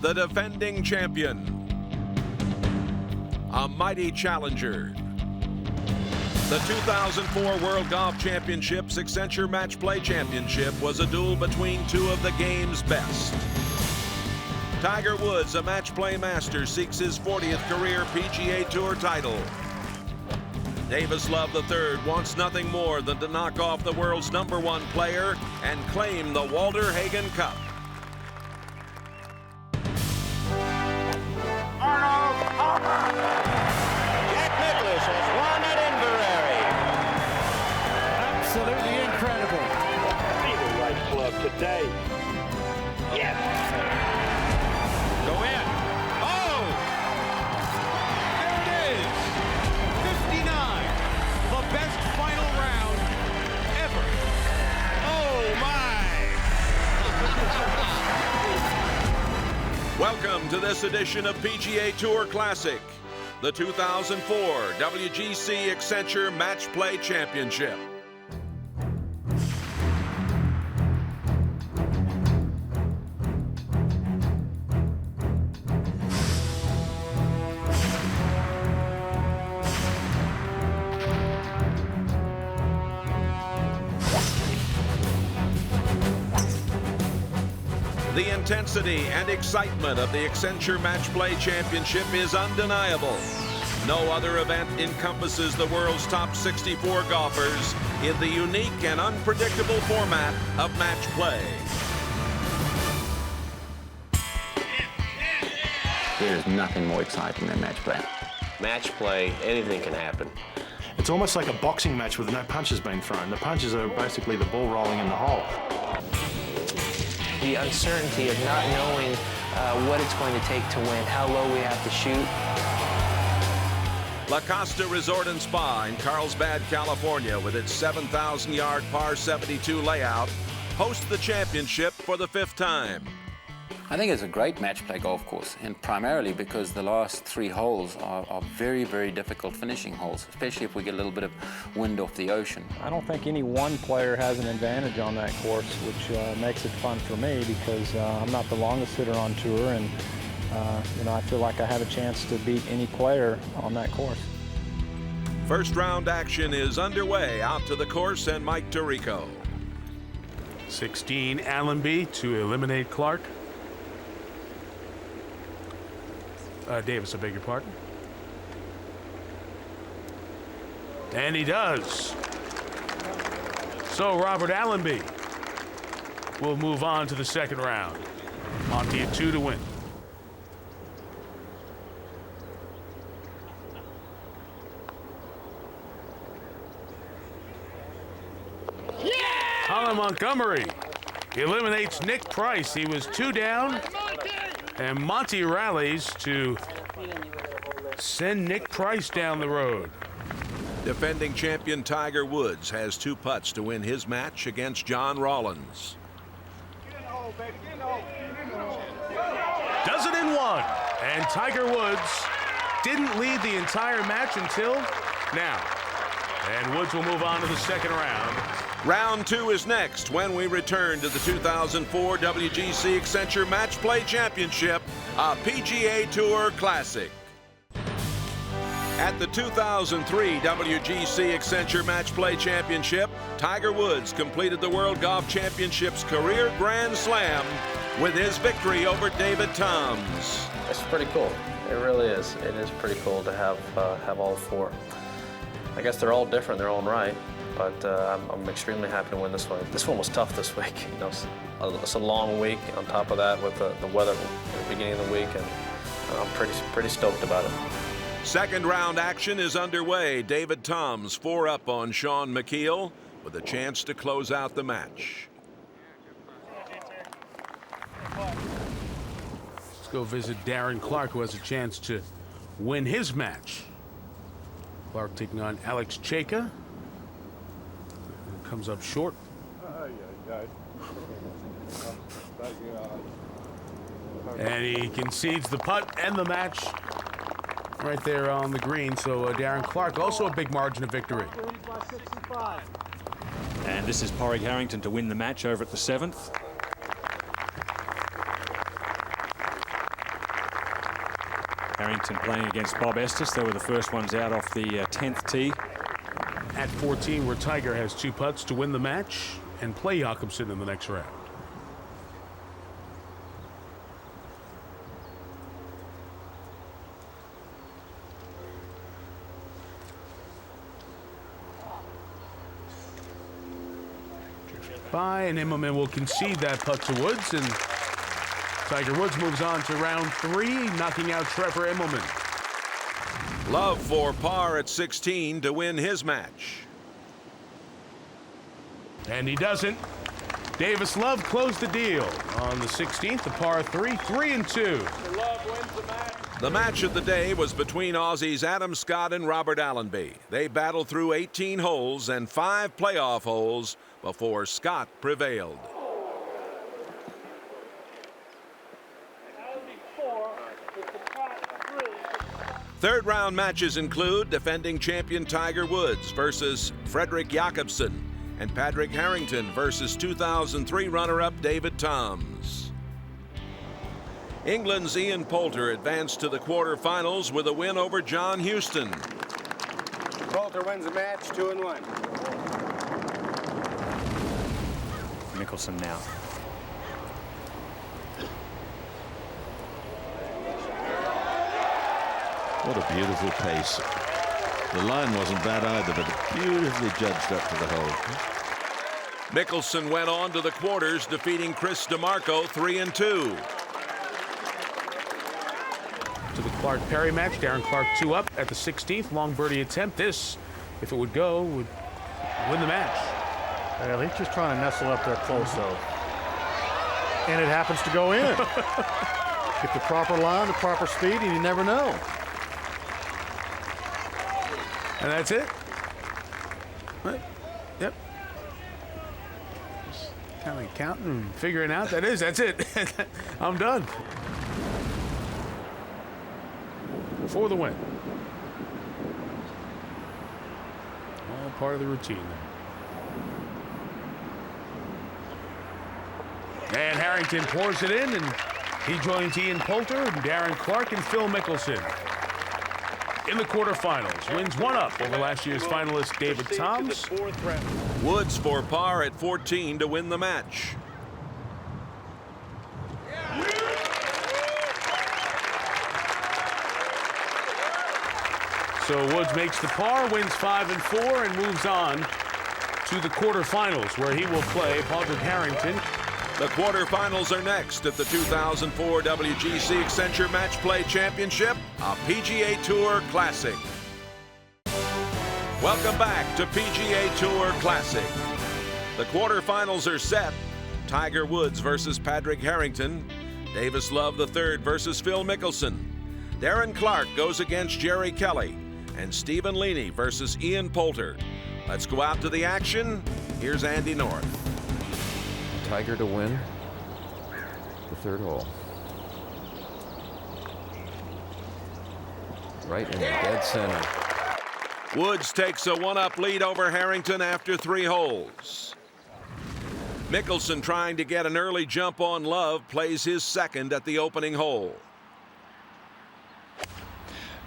the defending champion. A mighty challenger. The 2004 World Golf Championships Accenture Match Play Championship was a duel between two of the game's best. Tiger Woods, a match play master, seeks his 40th career PGA Tour title. Davis Love III wants nothing more than to knock off the world's #1 player and claim the Walter Hagen Cup. Jack Nicklaus has won at Inverary. Absolutely incredible. See the right club today. Yes. Go in. Oh! There it is. 59. The best final round ever. Oh, my. Welcome to this edition of PGA Tour Classic, the 2004 WGC-Accenture Match Play Championship. The intensity and excitement of the Accenture Match Play Championship is undeniable. No other event encompasses the world's top 64 golfers in the unique and unpredictable format of match play. There's nothing more exciting than match play. Match play, anything can happen. It's almost like a boxing match with no punches being thrown. The punches are basically the ball rolling in the hole. The uncertainty of not knowing what it's going to take to win, how low we have to shoot. La Costa Resort and Spa in Carlsbad, California, with its 7,000-yard par 72 layout, hosts the championship for the 5th time. I think it's a great match play golf course, and primarily because the last 3 holes are very, very difficult finishing holes, especially if we get a little bit of wind off the ocean. I don't think any one player has an advantage on that course, which makes it fun for me because I'm not the longest hitter on tour, and I feel like I have a chance to beat any player on that course. First round action is underway out to the course and Mike Tirico. 16 Allenby to eliminate Clark. Davis, I beg your pardon. And he does. So Robert Allenby will move on to the 2nd round. Monty at 2 to win. Colin Montgomery eliminates Nick Price. He was 2 down. And Monty rallies to send Nick Price down the road. Defending champion Tiger Woods has 2 putts to win his match against John Rawlins. Does it in 1. And Tiger Woods didn't lead the entire match until now. And Woods will move on to the 2nd round. Round 2 is next when we return to the 2004 WGC-Accenture Match Play Championship, a PGA Tour Classic. At the 2003 WGC-Accenture Match Play Championship, Tiger Woods completed the World Golf Championship's career Grand Slam with his victory over David Toms. It's pretty cool. It really is. It is pretty cool to have all 4. I guess they're all different in their own right, but I'm extremely happy to win this one. This one was tough this week. It's a long week on top of that with the weather at the beginning of the week, and I'm pretty stoked about it. 2nd round action is underway. David Toms 4 up on Sean McKeel with a chance to close out the match. Let's go visit Darren Clark, who has a chance to win his match. Clark taking on Alex Cheka. Comes up short. And he concedes the putt and the match right there on the green. So Darren Clark, also a big margin of victory. And this is Porrig Harrington to win the match over at the 7th. Harrington playing against Bob Estes. They were the first ones out off the 10th tee. At 14, where Tiger has 2 putts to win the match and play Jakobsen in the next round. By, and Immelman will concede that putt to Woods, and Tiger Woods moves on to round 3, knocking out Trevor Immelman. Love for par at 16 to win his match. And he doesn't. Davis Love closed the deal on the 16th, the par 3, 3-2. The match of the day was between Aussies Adam Scott and Robert Allenby. They battled through 18 holes and 5 playoff holes before Scott prevailed. Third round matches include defending champion Tiger Woods versus Frederick Jakobsen and Padraig Harrington versus 2003 runner-up David Toms. England's Ian Poulter advanced to the quarterfinals with a win over John Houston. Poulter wins the match 2-1. Mickelson now. What a beautiful pace. The line wasn't bad either, but beautifully judged up to the hole. Mickelson went on to the quarters, defeating Chris DeMarco 3-2. To the Clark Perry match, Darren Clark 2 up at the 16th, long birdie attempt. This, if it would go, would win the match. Well, he's just trying to nestle up there close, though. And it happens to go in. Get the proper line, the proper speed, and you never know. And that's it. Right. Yep. Just kind of counting and figuring out. That's it. I'm done. For the win. All part of the routine there. And Harrington pours it in, and he joins Ian Poulter and Darren Clark and Phil Mickelson in the quarterfinals. Wins 1 up over last year's finalist David Toms. Woods for par at 14 to win the match. So Woods makes the par, wins 5 and 4, and moves on to the quarterfinals, where he will play Padraig Harrington. The quarterfinals are next at the 2004 WGC-Accenture Match Play Championship, a PGA Tour Classic. Welcome back to PGA Tour Classic. The quarterfinals are set. Tiger Woods versus Padraig Harrington. Davis Love III versus Phil Mickelson. Darren Clark goes against Jerry Kelly. And Stephen Leaney versus Ian Poulter. Let's go out to the action. Here's Andy North. Tiger to win the 3rd hole. Right in the dead center. Woods takes a 1-up lead over Harrington after 3 holes. Mickelson, trying to get an early jump on Love, plays his 2nd at the opening hole.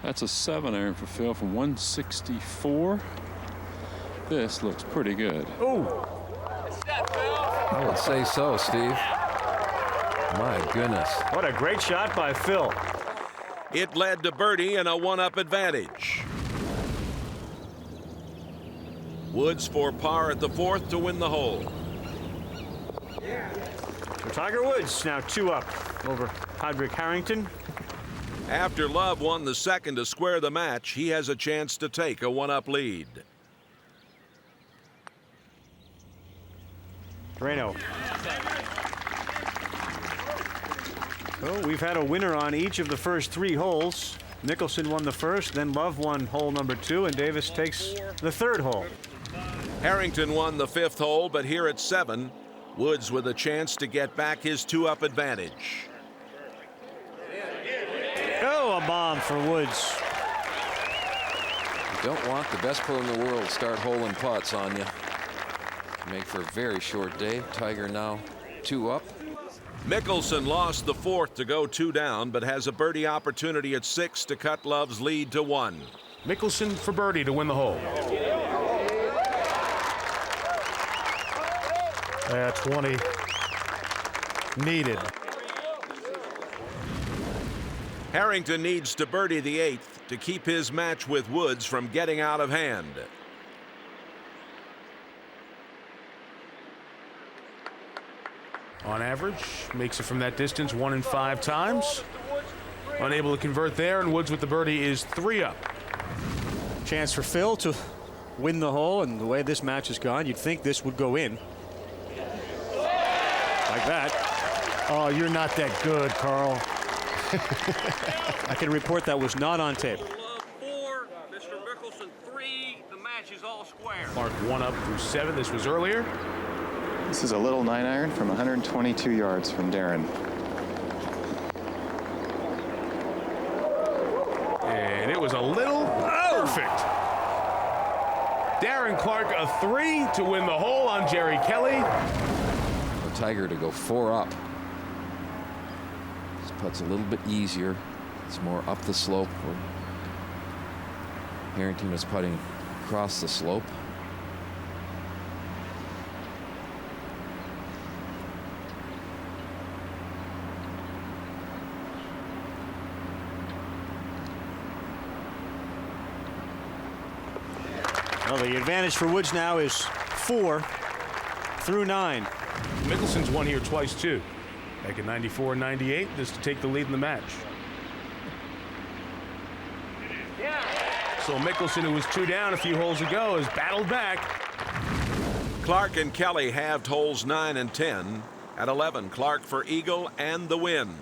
That's a 7-iron for Phil from 164. This looks pretty good. Oh, I would say so, Steve. My goodness. What a great shot by Phil. It led to birdie and a 1-up advantage. Woods for par at the 4th to win the hole. So Tiger Woods now 2 up over Padraig Harrington. After Love won the 2nd to square the match, he has a chance to take a 1-up lead. Drano. So we've had a winner on each of the first 3 holes. Mickelson won the 1st, then Love won hole number 2, and Davis takes the 3rd hole. Harrington won the 5th hole, but here at 7, Woods with a chance to get back his 2-up advantage. Oh, a bomb for Woods. You don't want the best pro in the world start holing putts on you. Make for a very short day. Tiger now 2 up. Mickelson lost the 4th to go 2 down, but has a birdie opportunity at 6 to cut Love's lead to 1. Mickelson for birdie to win the hole. 20 needed. Harrington needs to birdie the 8th to keep his match with Woods from getting out of hand. On average, makes it from that distance 1 in 5 times. Unable to convert there, and Woods with the birdie is 3 up. Chance for Phil to win the hole, and the way this match has gone, you'd think this would go in. Like that. Oh, you're not that good, Carl. I can report that was not on tape. Love 4, Mr. Mickelson 3. The match is all square. Clark 1 up through 7. This was earlier. This is a little 9-iron from 122 yards from Darren. And it was a little perfect. Darren Clark a 3 to win the hole on Jerry Kelly. For Tiger to go 4 up. This putt's a little bit easier. It's more up the slope. Harrington is putting across the slope. Well, the advantage for Woods now is 4 through 9. Mickelson's won here twice, too. Back in 94 and 98, this to take the lead in the match. So Mickelson, who was 2 down a few holes ago, has battled back. Clark and Kelly halved holes 9 and 10. At 11, Clark for eagle and the win.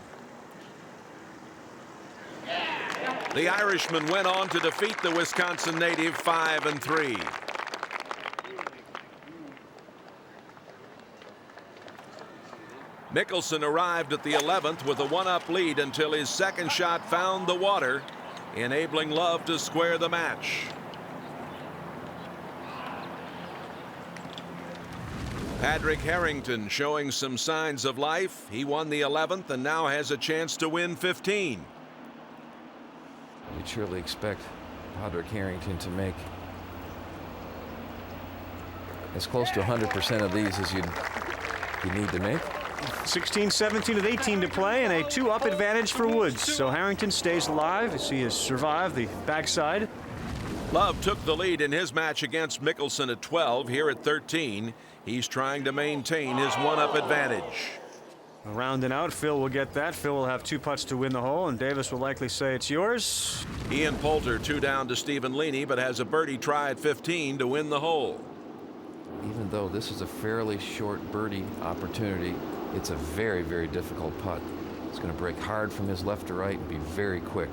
The Irishman went on to defeat the Wisconsin native 5 and 3. Mickelson arrived at the 11th with a 1-up lead until his second shot found the water, enabling Love to square the match. Padraig Harrington showing some signs of life. He won the 11th and now has a chance to win 15. You'd surely expect Padraig Harrington to make as close to 100% of these as you need to make. 16, 17 with 18 to play, and a 2-up advantage for Woods. So Harrington stays alive as he has survived the backside. Love took the lead in his match against Mickelson at 12. Here at 13, he's trying to maintain his 1-up advantage. Rounding out, Phil will get that. Phil will have 2 putts to win the hole, and Davis will likely say it's yours. Ian Poulter 2 down to Stephen Leaney, but has a birdie try at 15 to win the hole. Even though this is a fairly short birdie opportunity, it's a very, very difficult putt. It's going to break hard from his left to right and be very quick.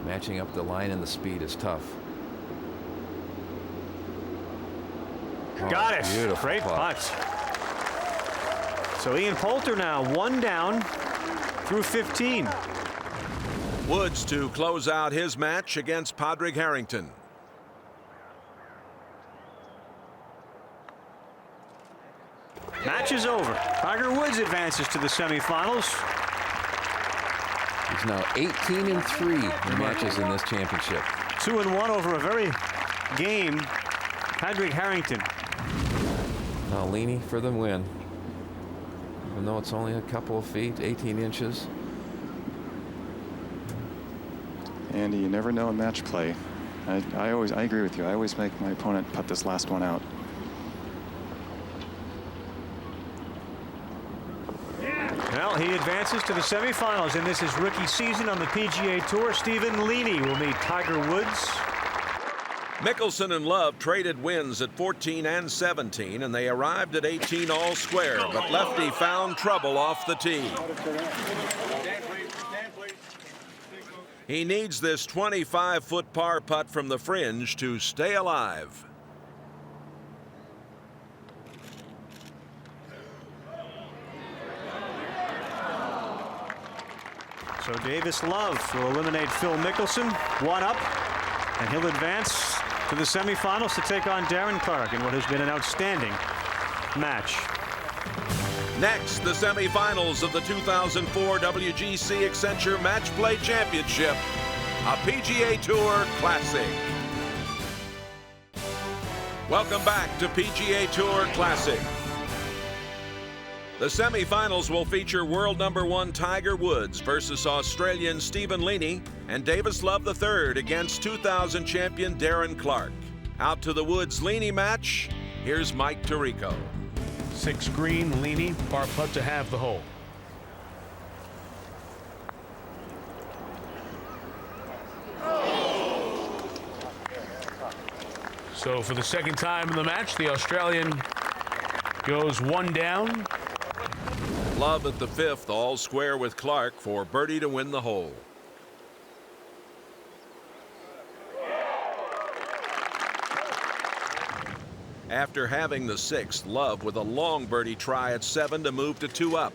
Matching up the line and the speed is tough. Got it. Beautiful Great putt. So Ian Poulter now 1 down through 15. Woods to close out his match against Padraig Harrington. Match is over. Tiger Woods advances to the semifinals. He's now 18 and 3 in matches in this championship. 2-1 over a very game Padraig Harrington. Now Leaney for the win. Even though it's only a couple of feet, 18 inches. Andy, you never know in match play. I agree with you. I always make my opponent putt this last one out. Well, he advances to the semifinals, and this is rookie season on the PGA Tour. Stephen Leaney will meet Tiger Woods. Mickelson and Love traded wins at 14 and 17, and they arrived at 18 all square, but Lefty found trouble off the tee. He needs this 25-foot par putt from the fringe to stay alive. So Davis Love will eliminate Phil Mickelson, 1 up, and he'll advance to the semifinals to take on Darren Clark in what has been an outstanding match. Next, the semifinals of the 2004 WGC-Accenture Match Play Championship, a PGA Tour Classic. Welcome back to PGA Tour Classic. The semifinals will feature world #1 Tiger Woods versus Australian Stephen Leaney and Davis Love III against 2000 champion Darren Clarke. Out to the Woods-Leaney match, here's Mike Tirico. 6 green, Leaney, par putt to have the hole. So for the second time in the match, the Australian goes 1 down. Love at the 5th, all square with Clarke for birdie to win the hole. After having the 6th, Love with a long birdie try at 7 to move to 2 up.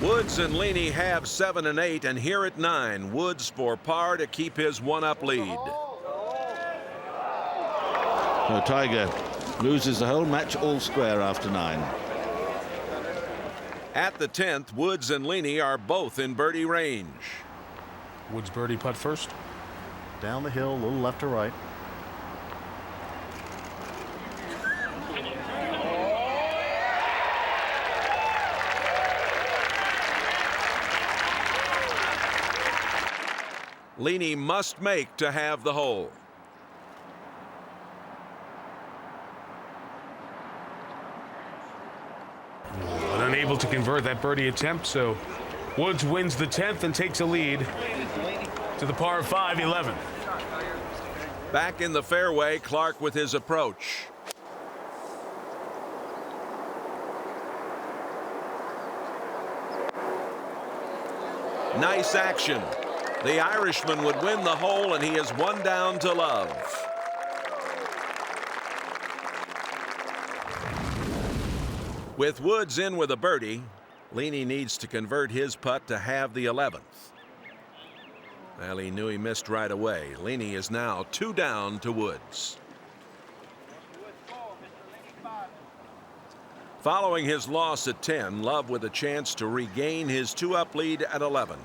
Woods and Leaney have 7 and 8, and here at 9, Woods for par to keep his 1-up lead. So Tiger loses the whole match all square after 9. At the 10th, Woods and Leaney are both in birdie range. Woods birdie putt first. Down the hill, a little left to right. Leaney must make to have the hole. But unable to convert that birdie attempt, so Woods wins the 10th and takes a lead to the par 5 11th. Back in the fairway, Clarke with his approach. Nice action. The Irishman would win the hole, and he is 1 down to Love. With Woods in with a birdie, Leaney needs to convert his putt to have the 11th. Well, he knew he missed right away. Leaney is now 2 down to Woods. Following his loss at 10, Love with a chance to regain his 2-up lead at 11.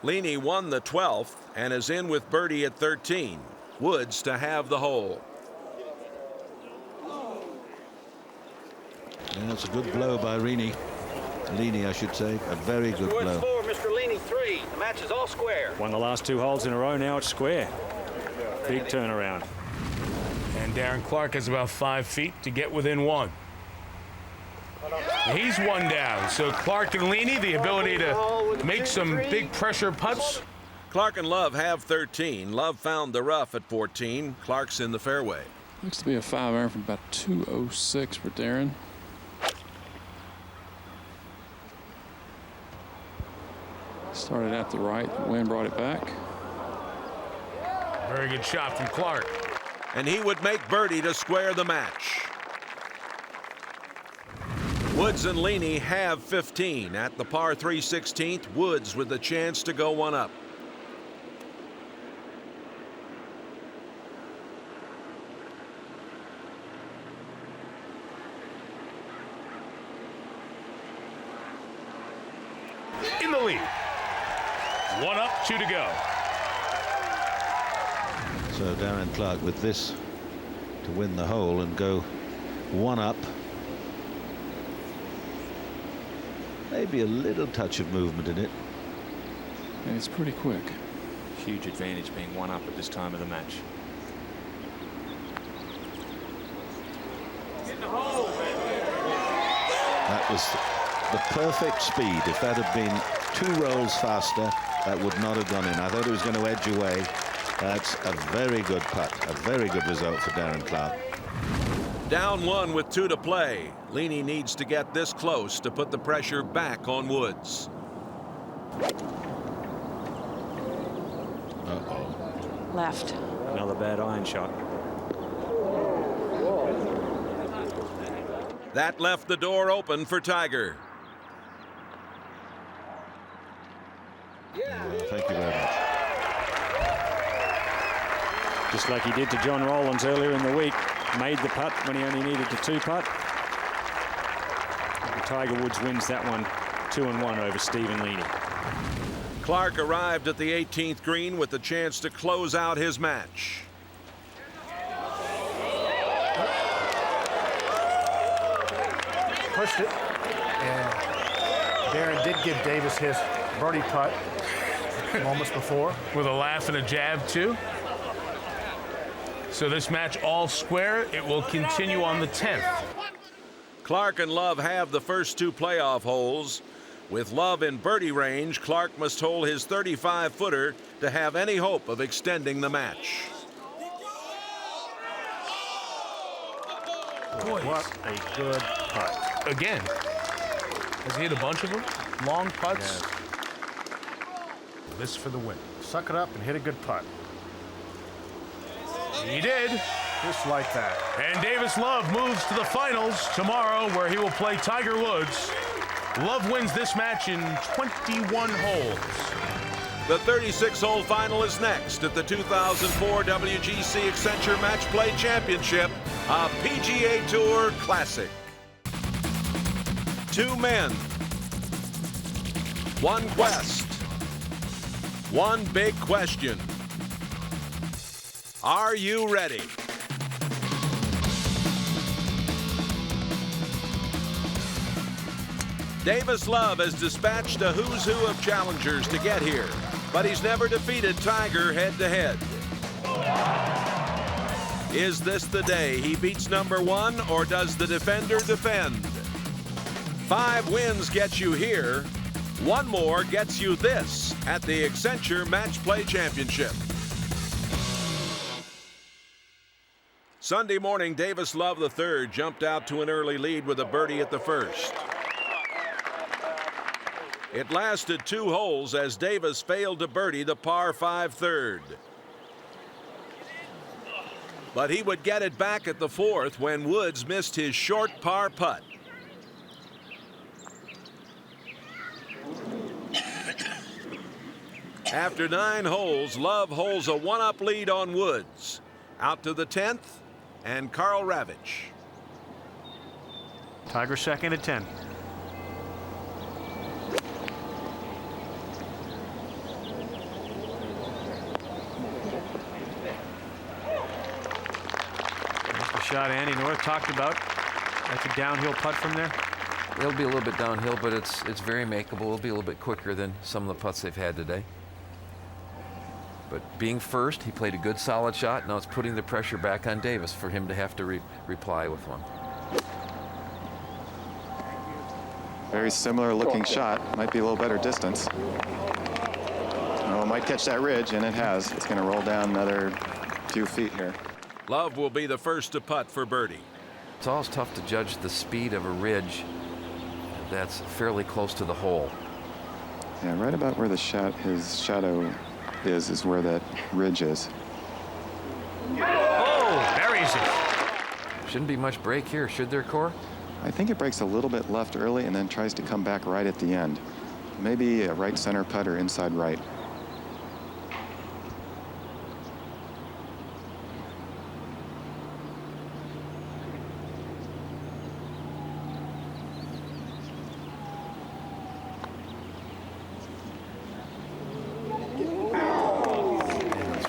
Leaney won the 12th and is in with birdie at 13. Woods to have the hole. And that's a good blow by Leaney, I should say. A very good blow. 4, Mr. Leaney 3. The match is all square. Won the last 2 holes in a row. Now it's square. Big turnaround. And Darren Clarke has about 5 feet to get within 1. He's 1 down. So Clarke and Leaney, the ability to make some big pressure putts. Clarke and Love have 13. Love found the rough at 14. Clarke's in the fairway. Looks to be a 5-iron from about 206 for Darren. Started at the right, the wind brought it back. Very good shot from Clarke. And he would make birdie to square the match. Woods and Leaney have 15. At the par 3 16th, Woods with the chance to go 1 up. In the lead. 1 up, 2 to go. So Darren Clarke with this to win the hole and go 1 up. Maybe a little touch of movement in it. And it's pretty quick. Huge advantage being 1 up at this time of the match. That was the perfect speed. If that had been 2 rolls faster, that would not have gone in. I thought it was going to edge away. That's a very good putt. A very good result for Darren Clarke. Down 1 with 2 to play. Leaney needs to get this close to put the pressure back on Woods. Uh-oh. Left. Another bad iron shot. That left the door open for Tiger. Thank you very much. Just like he did to John Rowlands earlier in the week. Made the putt when he only needed the 2-putt. And Tiger Woods wins that one 2-1 over Stephen Leaney. Clark arrived at the 18th green with the chance to close out his match. Pushed it, and Darren did give Davis his birdie putt moments before. With a laugh and a jab, too. So this match all square. It will continue on the 10th. Clark and Love have the first 2 playoff holes. With Love in birdie range, Clark must hole his 35-footer to have any hope of extending the match. Boy, what a good putt. Again. Has he hit a bunch of them? Long putts. Yes. This for the win. Suck it up and hit a good putt. He did. Just like that. And Davis Love moves to the finals tomorrow, where he will play Tiger Woods. Love wins this match in 21 holes. The 36-hole final is next at the 2004 WGC-Accenture Match Play Championship, a PGA Tour Classic. 2 men, 1 quest, 1 big question. Are you ready? Davis Love has dispatched a who's who of challengers to get here, but he's never defeated Tiger head-to-head. Is this the day he beats number 1, or does the defender defend? 5 wins gets you here. 1 more gets you this at the Accenture Match Play Championship. Sunday morning, Davis Love III jumped out to an early lead with a birdie at the first. It lasted 2 holes as Davis failed to birdie the par 5 third. But he would get it back at the 4th when Woods missed his short par putt. After 9 holes, Love holds a 1-up lead on Woods. Out to the 10th, and Carl Ravitch. Tiger second at 10. There's the shot Andy North talked about. That's a downhill putt from there. It'll be a little bit downhill, but it's very makeable. It'll be a little bit quicker than some of the putts they've had today. But being first, he played a good solid shot. Now it's putting the pressure back on Davis for him to have to reply with one. Very similar looking shot. Might be a little better distance. Oh, it might catch that ridge, and it has. It's going to roll down another few feet here. Love will be the first to putt for birdie. It's always tough to judge the speed of a ridge that's fairly close to the hole. Yeah, right about where the his shadow is where that ridge is. Oh, buries it. Shouldn't be much break here, should there, Cor? I think it breaks a little bit left early and then tries to come back right at the end. Maybe a right center putt or inside right.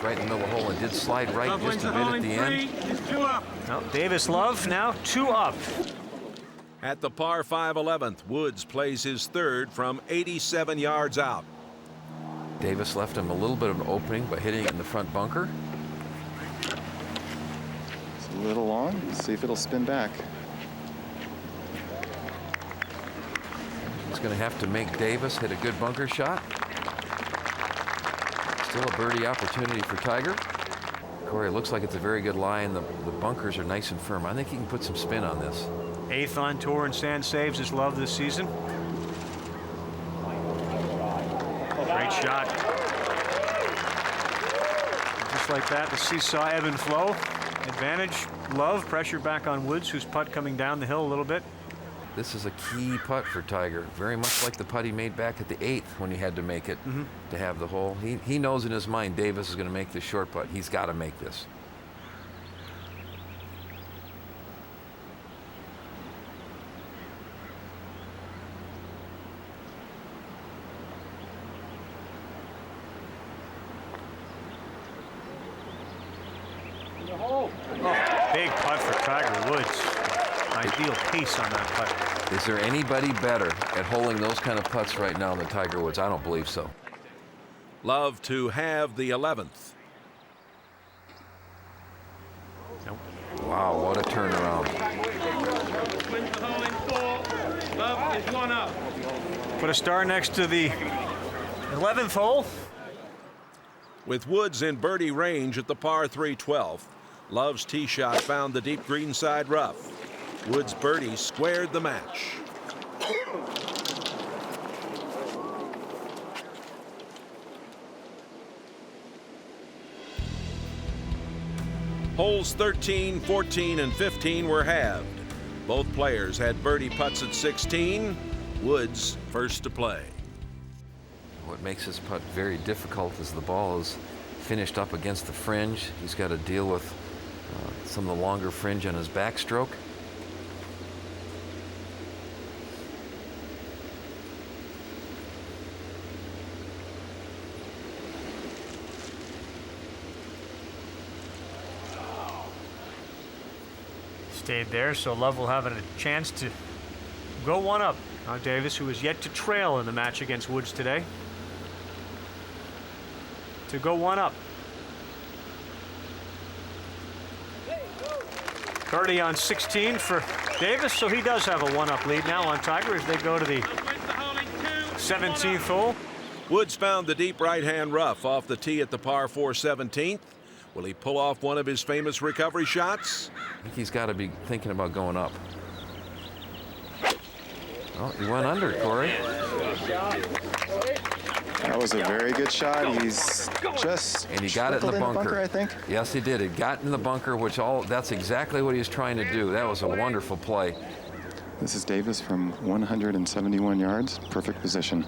Right in the middle of the hole and did slide right just a bit at the end. Well, Davis Love now 2 up. At the par 5 11th, Woods plays his 3rd from 87 yards out. Davis left him a little bit of an opening by hitting it in the front bunker. It's a little long. Let's see if it'll spin back. He's going to have to make Davis hit a good bunker shot. Still a birdie opportunity for Tiger. Corey, it looks like it's a very good lie, and the bunkers are nice and firm. I think he can put some spin on this. 8th on tour in sand saves is Love this season. Great shot. Just like that, the seesaw ebb and flow. advantage. Love, pressure back on Woods, whose putt coming down the hill a little bit. This is a key putt for Tiger, very much like the putt he made back at the 8th when he had to make it to have the hole. He knows in his mind Davis is going to make this short putt. He's got to make this. Oh, big putt for Tiger Woods. Ideal pace on that putt. Is there anybody better at holding those kind of putts right now than Tiger Woods? I don't believe so. Love to have the 11th. Wow, what a turnaround. Love is 1 up. Put a star next to the 11th hole. With Woods in birdie range at the par 3 12th, Love's tee shot found the deep greenside rough. Woods' birdie squared the match. Holes 13, 14, and 15 were halved. Both players had birdie putts at 16. Woods first to play. What makes this putt very difficult is the ball is finished up against the fringe. He's got to deal with some of the longer fringe on his backstroke. Stayed there, so Love will have a chance to go 1 up. Now Davis, who is yet to trail in the match against Woods today, to go 1 up. Birdie on 16 for Davis, so he does have a 1-up lead now on Tiger as they go to the 17th hole. Woods found the deep right-hand rough off the tee at the par 4 17th. Will he pull off one of his famous recovery shots? I think he's got to be thinking about going up. Oh, he went under, Corey. That was a very good shot. He's just and he got it in the bunker. I think. Yes, he did. It got in the bunker, which that's exactly what he was trying to do. That was a wonderful play. This is Davis from 171 yards. Perfect position.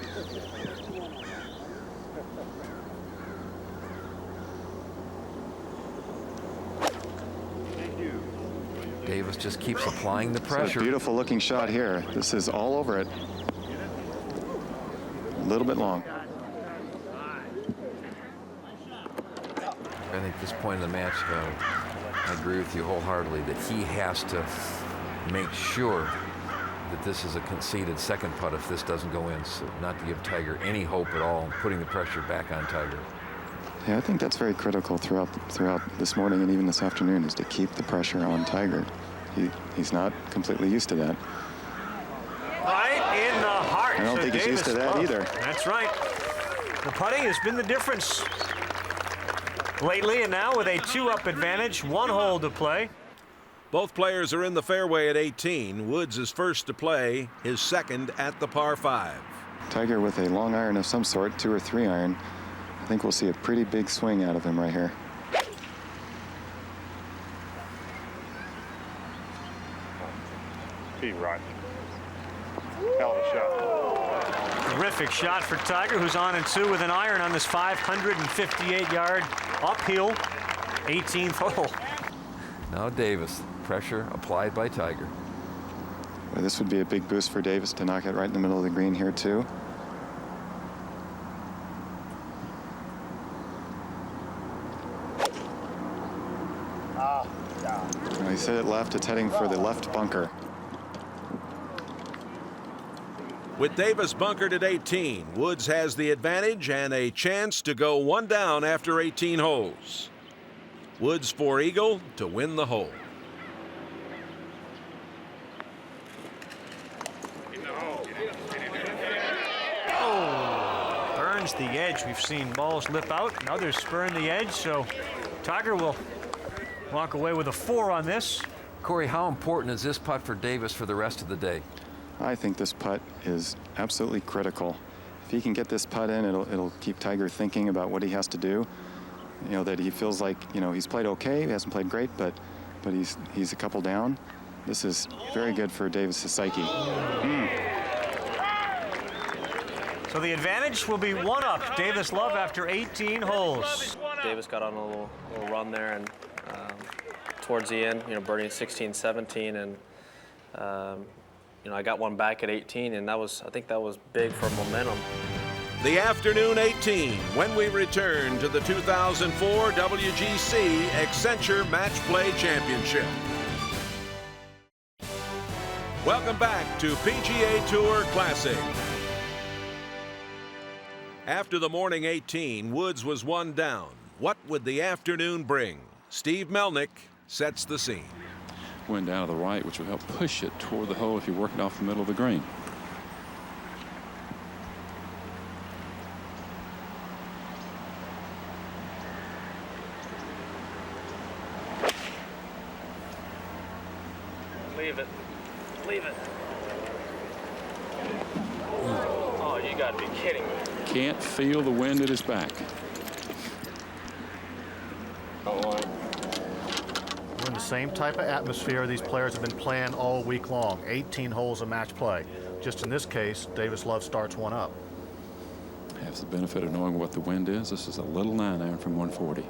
Davis just keeps applying the pressure. It's a beautiful looking shot here. This is all over it. A little bit long. I think at this point in the match, I agree with you wholeheartedly that he has to make sure that this is a conceded second putt if this doesn't go in, so not to give Tiger any hope at all, putting the pressure back on Tiger. Yeah, I think that's very critical throughout this morning and even this afternoon, is to keep the pressure on Tiger. He's not completely used to that. Right in the heart. I don't think he's used to that either. That's right. The putting has been the difference lately, and now with a 2-up advantage, 1 hole to play. Both players are in the fairway at 18. Woods is first to play, his second at the par 5. Tiger with a long iron of some sort, 2 or 3 iron. I think we'll see a pretty big swing out of him right here. Be right. Hell of a shot. Terrific shot for Tiger, who's on and 2 with an iron on this 558-yard uphill 18th hole. Now Davis, pressure applied by Tiger. Well, this would be a big boost for Davis to knock it right in the middle of the green here too. He said it left. It's heading for the left bunker. With Davis bunkered at 18, Woods has the advantage and a chance to go 1 down after 18 holes. Woods for eagle to win the hole. Oh, burns the edge. We've seen balls lip out and others spurn the edge, so Tiger will walk away with a 4 on this. Corey, how important is this putt for Davis for the rest of the day? I think this putt is absolutely critical. If he can get this putt in, it'll keep Tiger thinking about what he has to do. you know, that he feels like, you know, he's played okay. He hasn't played great, but he's a couple down. This is very good for Davis' psyche. So the advantage will be one up. Davis Love after 18 holes. Davis got on a little run there, and towards the end, you know, birdie 16, 17, and you know, I got one back at 18, and I think that was big for momentum. The afternoon 18 when we return to the 2004 WGC-Accenture Match Play Championship. Welcome back to PGA Tour Classic. After the morning 18, Woods was one down. What would the afternoon bring? Steve Melnick sets the scene. Wind out of the right, which will help push it toward the hole if you're working off the middle of the green. Leave it. Leave it. Oh, you got to be kidding me. Can't feel the wind at his back. We're in the same type of atmosphere these players have been playing all week long. 18 holes of match play. Just in this case, Davis Love starts one up. Has the benefit of knowing what the wind is. This is a little 9-iron from 140.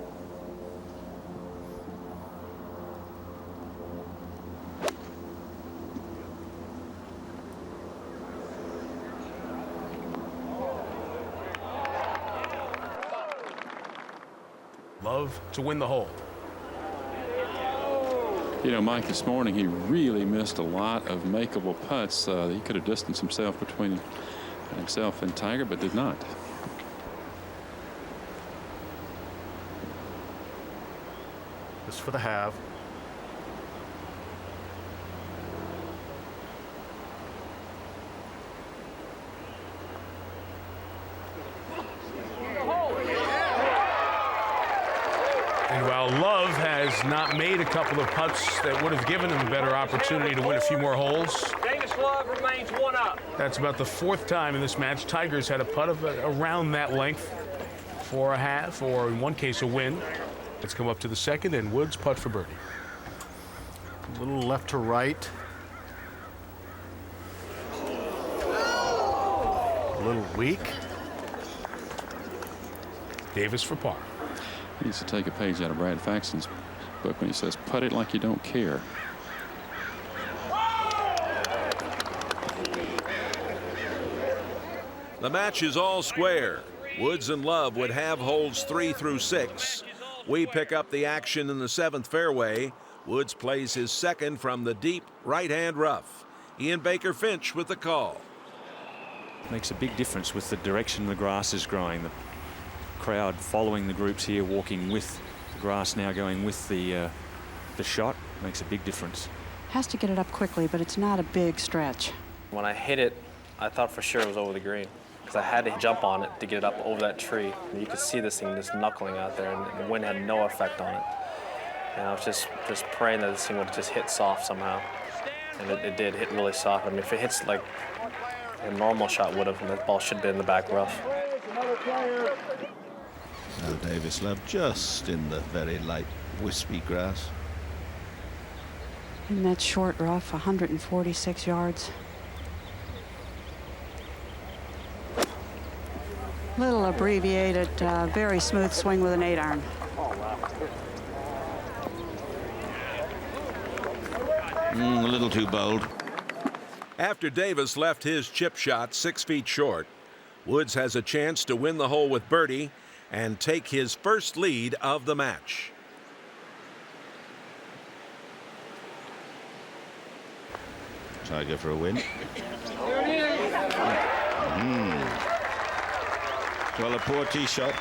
Love to win the hole. You know, Mike, this morning he really missed a lot of makeable putts. He could have distanced himself between himself and Tiger, but did not. This for the halve. And while Love has not made a couple of putts that would have given him a better opportunity to win a few more holes, Davis Love remains one up. that's about the fourth time in this match Tiger's had a putt of around that length for a half, or in one case a win. Let's come up to the second, and Woods putt for birdie. A little left to right. A little weak. Davis for par. He needs to take a page out of Brad Faxon's book when he says, putt it like you don't care. The match is all square. Woods and Love would have holes 3 through 6. We pick up the action in the 7th fairway. Woods plays his second from the deep right-hand rough. Ian Baker Finch with the call. Makes a big difference with the direction the grass is growing. The crowd following the groups here, walking with the grass now going with the shot, makes a big difference. Has to get it up quickly, but it's not a big stretch. When I hit it, I thought for sure it was over the green, because I had to jump on it to get it up over that tree. And you could see this thing just knuckling out there, and the wind had no effect on it. And I was just praying that this thing would just hit soft somehow. And it did hit really soft. I mean, if it hits like a normal shot would have, and that ball should have been in the back rough. Now Davis Love just in the very light wispy grass. In that short rough, 146 yards. Little abbreviated, very smooth swing with an 8-iron. A little too bold. After Davis left his chip shot 6 feet short, Woods has a chance to win the hole with birdie and take his first lead of the match. Tiger for a win. Well, a poor tee shot.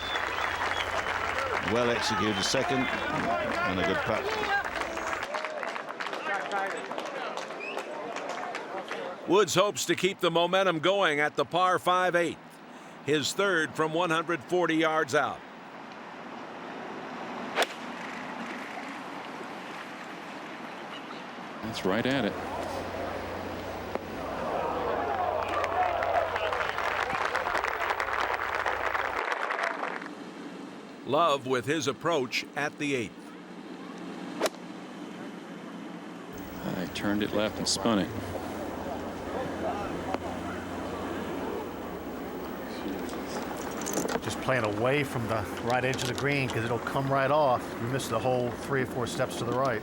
Well executed second, and a good putt. Woods hopes to keep the momentum going at the par 5/8. His third from 140 yards out. That's right at it. Love with his approach at the 8th. I turned it left and spun it. Just playing away from the right edge of the green because it'll come right off. You miss the whole 3 or 4 steps to the right.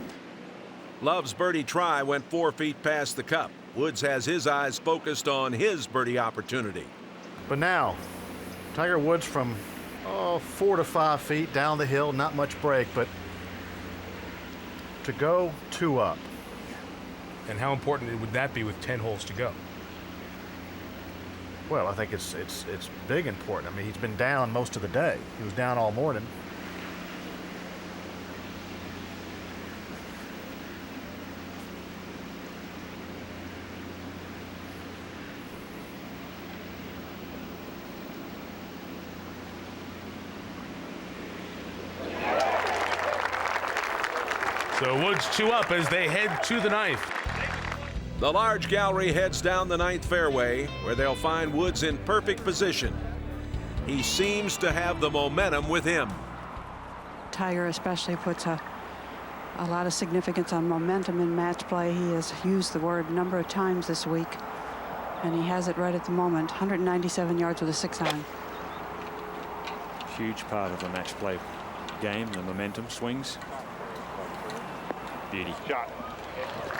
Love's birdie try went 4 feet past the cup. Woods has his eyes focused on his birdie opportunity. But now, Tiger Woods from 4 to 5 feet down the hill, not much break, but to go 2 up. And how important would that be with 10 holes to go? Well, I think it's big important. I mean, he's been down most of the day. He was down all morning. So Woods 2 up as they head to the 9th. The large gallery heads down the 9th fairway, where they'll find Woods in perfect position. He seems to have the momentum with him. Tiger especially puts a lot of significance on momentum in match play. He has used the word a number of times this week, and he has it right at the moment. 197 yards with a 6-iron. Huge part of the match play game, the momentum swings. Beauty. Shot.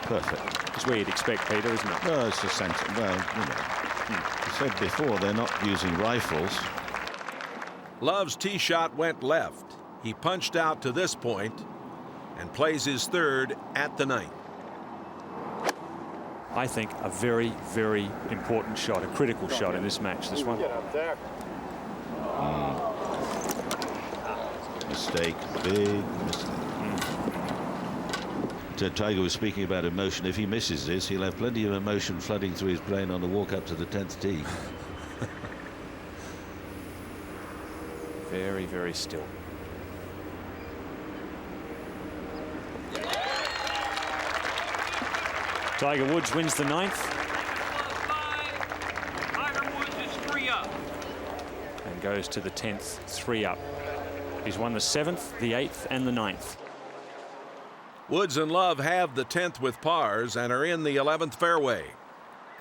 Perfect. It's where you'd expect, Peter, isn't it? No, it's the centre. Well, you know, I said before, they're not using rifles. Love's tee shot went left. He punched out to this point and plays his 3rd at the 9th. I think a very, very important shot, a critical shot in this match, this one. Get up there. Mistake, big mistake. Tiger was speaking about emotion. If he misses this, he'll have plenty of emotion flooding through his brain on the walk up to the 10th tee. Very, very still. Tiger Woods wins the 9th. Tiger Woods is 3 up. And goes to the 10th, 3 up. He's won the 7th, the 8th, and the 9th. Woods and Love have the 10th with pars and are in the 11th fairway.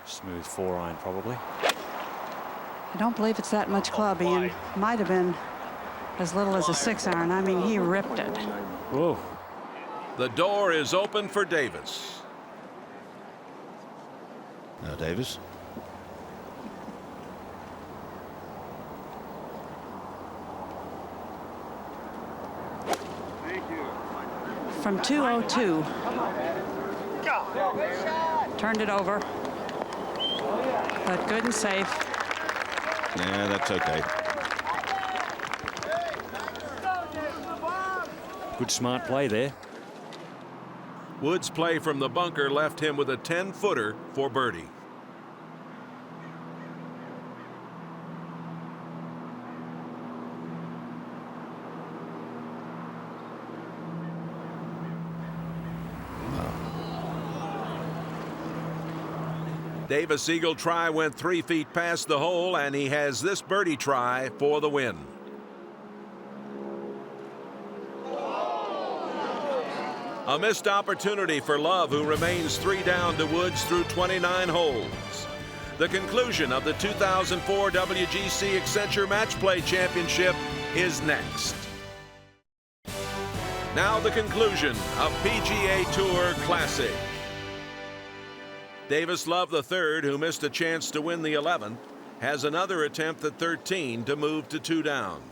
Smooth 4-iron, probably. I don't believe it's that much club, Ian. Might have been as little as a 6-iron. I mean, he ripped it. Whoa. The door is open for Davis. Now, Davis. From 202. Turned it over. But good and safe. Yeah, that's okay. Good smart play there. Woods' play from the bunker left him with a 10-footer for birdie. Davis' eagle try went 3 feet past the hole, and he has this birdie try for the win. A missed opportunity for Love, who remains 3 down to Woods through 29 holes. The conclusion of the 2004 WGC-Accenture Match Play Championship is next. Now the conclusion of PGA Tour Classic. Davis Love III, who missed a chance to win the 11th, has another attempt at 13 to move to 2 down.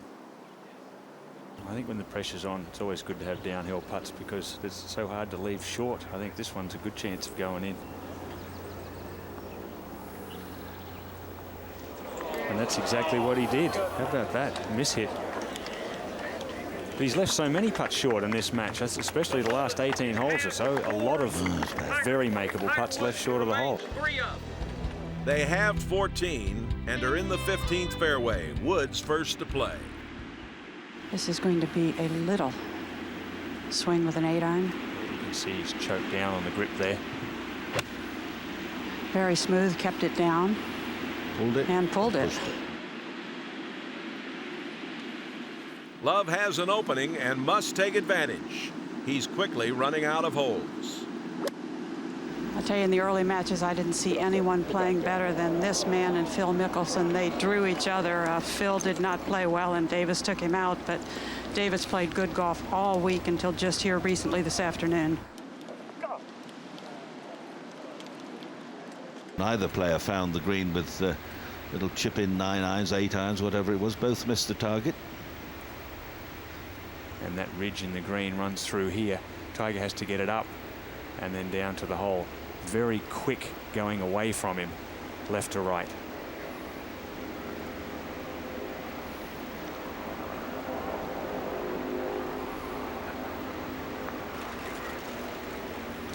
I think when the pressure's on, it's always good to have downhill putts because it's so hard to leave short. I think this one's a good chance of going in. And that's exactly what he did. How about that? Miss hit. But he's left so many putts short in this match, especially the last 18 holes or so. A lot of very makeable putts left short of the hole. They have 14 and are in the 15th fairway. Woods first to play. This is going to be a little swing with an 8-iron. You can see he's choked down on the grip there. Very smooth, kept it down. Pulled it. And pulled it. Love has an opening and must take advantage. He's quickly running out of holes. I'll tell you, in the early matches, I didn't see anyone playing better than this man and Phil Mickelson. They drew each other. Phil did not play well, and Davis took him out, but Davis played good golf all week until just here recently this afternoon. Neither player found the green with little chip in 9 irons, 8 irons, whatever it was. Both missed the target. And that ridge in the green runs through here. Tiger has to get it up and then down to the hole. Very quick going away from him, left to right.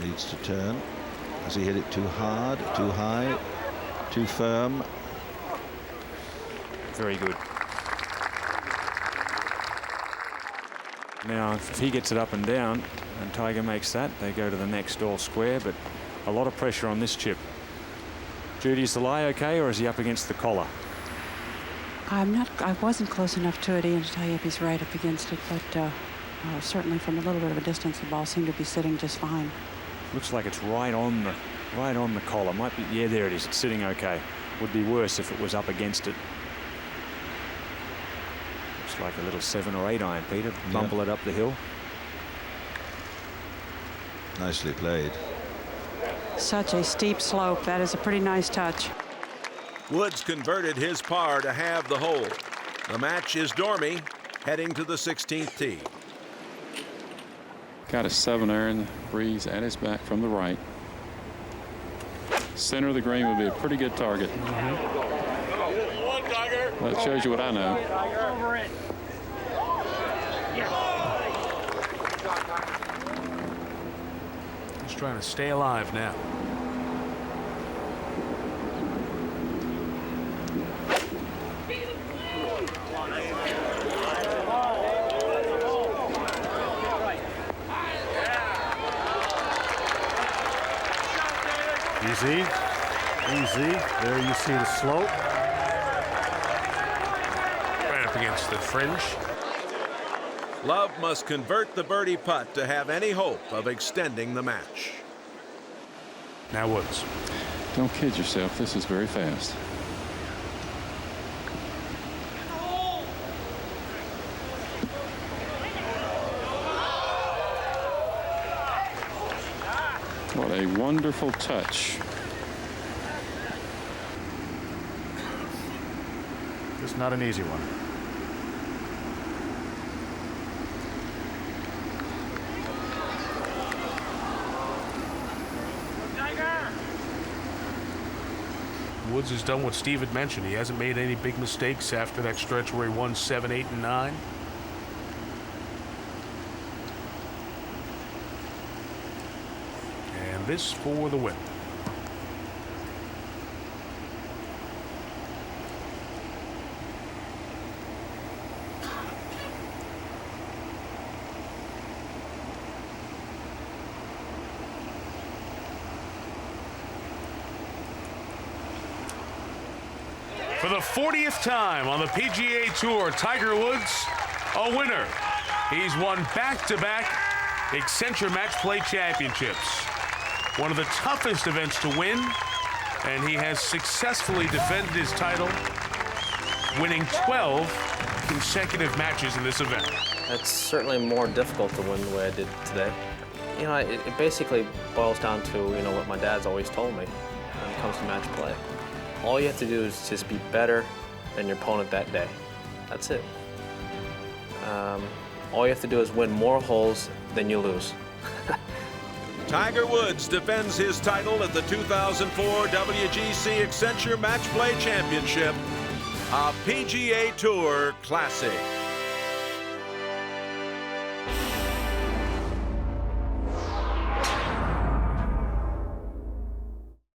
Needs to turn. Has he hit it too hard, too high, too firm? Very good. Now, if he gets it up and down and Tiger makes that, they go to the next all square, but a lot of pressure on this chip. Judy, is the lie okay, or is he up against the collar? I wasn't close enough to it, Ian, to tell you if he's right up against it, but certainly from a little bit of a distance, the ball seemed to be sitting just fine. Looks like it's right on the collar. Might be, yeah, there it is. It's sitting okay. Would be worse if it was up against it. Looks like a little 7 or 8 iron, Peter. Bumble it up the hill. Nicely played. Such a steep slope. That is a pretty nice touch. Woods converted his par to have the hole. The match is Dormy heading to the 16th tee. Got a 7 iron, breeze at his back from the right. Center of the green would be a pretty good target. Well, that shows you what I know. He's trying to stay alive now. Easy, easy. There you see the slope. Right up against the fringe. Love must convert the birdie putt to have any hope of extending the match. Now Woods. Don't kid yourself. This is very fast. What a wonderful touch. It's not an easy one. Woods has done what Steve had mentioned. He hasn't made any big mistakes after that stretch where he won 7, 8, and 9. And this for the win. For the 40th time on the PGA Tour, Tiger Woods, a winner. He's won back-to-back Accenture Match Play Championships. One of the toughest events to win, and he has successfully defended his title, winning 12 consecutive matches in this event. It's certainly more difficult to win the way I did today. You know, it basically boils down to, you know, what my dad's always told me when it comes to match play. All you have to do is just be better than your opponent that day. That's it. All you have to do is win more holes than you lose. Tiger Woods defends his title at the 2004 WGC-Accenture Match Play Championship, a PGA Tour classic.